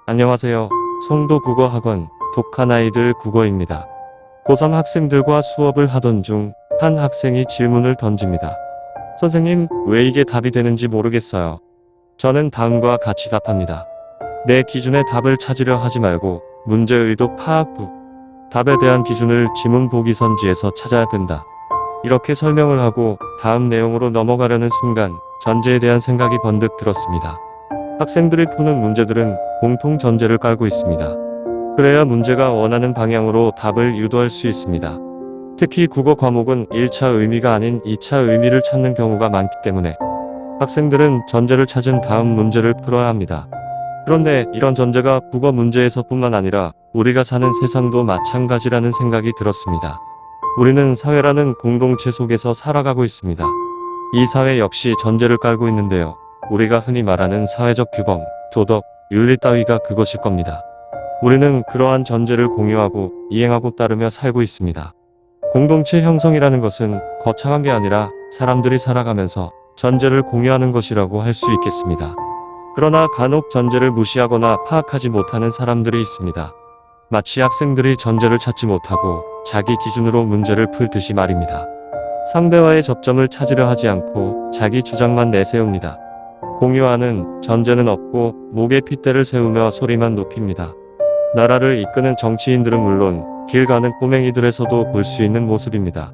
안녕하세요. 송도 국어학원 독한 아이들 국어입니다. 고3 학생들과 수업을 하던 중 한 학생이 질문을 던집니다. 선생님, 왜 이게 답이 되는지 모르겠어요. 저는 다음과 같이 답합니다. 내 기준의 답을 찾으려 하지 말고 문제 의도 파악 후 답에 대한 기준을 지문 보기 선지에서 찾아야 된다. 이렇게 설명을 하고 다음 내용으로 넘어가려는 순간 전제에 대한 생각이 번뜩 들었습니다. 학생들이 푸는 문제들은 공통 전제를 깔고 있습니다. 그래야 문제가 원하는 방향으로 답을 유도할 수 있습니다. 특히 국어 과목은 1차 의미가 아닌 2차 의미를 찾는 경우가 많기 때문에 학생들은 전제를 찾은 다음 문제를 풀어야 합니다. 그런데 이런 전제가 국어 문제에서뿐만 아니라 우리가 사는 세상도 마찬가지라는 생각이 들었습니다. 우리는 사회라는 공동체 속에서 살아가고 있습니다. 이 사회 역시 전제를 깔고 있는데요. 우리가 흔히 말하는 사회적 규범, 도덕, 윤리 따위가 그것일 겁니다. 우리는 그러한 전제를 공유하고 이행하고 따르며 살고 있습니다. 공동체 형성이라는 것은 거창한 게 아니라 사람들이 살아가면서 전제를 공유하는 것이라고 할 수 있겠습니다. 그러나 간혹 전제를 무시하거나 파악하지 못하는 사람들이 있습니다. 마치 학생들이 전제를 찾지 못하고 자기 기준으로 문제를 풀듯이 말입니다. 상대와의 접점을 찾으려 하지 않고 자기 주장만 내세웁니다. 공유하는 전제는 없고 목에 핏대를 세우며 소리만 높입니다. 나라를 이끄는 정치인들은 물론 길 가는 꼬맹이들에서도 볼 수 있는 모습입니다.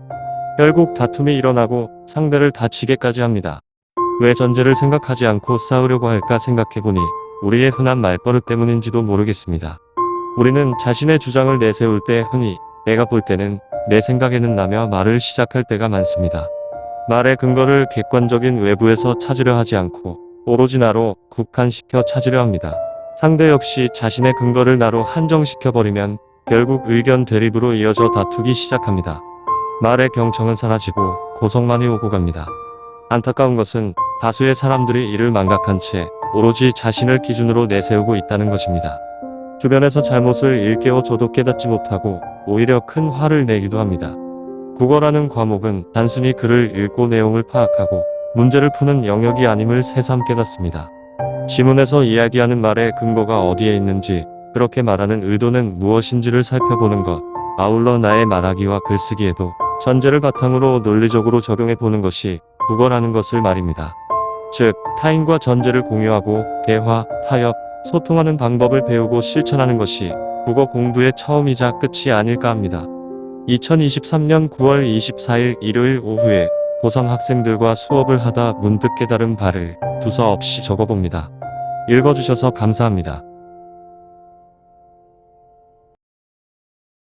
결국 다툼이 일어나고 상대를 다치게까지 합니다. 왜 전제를 생각하지 않고 싸우려고 할까 생각해보니 우리의 흔한 말버릇 때문인지도 모르겠습니다. 우리는 자신의 주장을 내세울 때 흔히 내가 볼 때는, 내 생각에는 라며 말을 시작할 때가 많습니다. 말의 근거를 객관적인 외부에서 찾으려 하지 않고 오로지 나로 국한시켜 찾으려 합니다. 상대 역시 자신의 근거를 나로 한정시켜버리면 결국 의견 대립으로 이어져 다투기 시작합니다. 말의 경청은 사라지고 고성만이 오고 갑니다. 안타까운 것은 다수의 사람들이 이를 망각한 채 오로지 자신을 기준으로 내세우고 있다는 것입니다. 주변에서 잘못을 일깨워줘도 깨닫지 못하고 오히려 큰 화를 내기도 합니다. 국어라는 과목은 단순히 글을 읽고 내용을 파악하고 문제를 푸는 영역이 아님을 새삼 깨닫습니다. 지문에서 이야기하는 말의 근거가 어디에 있는지, 그렇게 말하는 의도는 무엇인지를 살펴보는 것, 아울러 나의 말하기와 글쓰기에도 전제를 바탕으로 논리적으로 적용해 보는 것이 국어라는 것을 말입니다. 즉, 타인과 전제를 공유하고 대화, 타협, 소통하는 방법을 배우고 실천하는 것이 국어 공부의 처음이자 끝이 아닐까 합니다. 2023년 9월 24일 일요일 오후에 고3 학생들과 수업을 하다 문득 깨달은 바를 두서없이 적어봅니다. 읽어주셔서 감사합니다.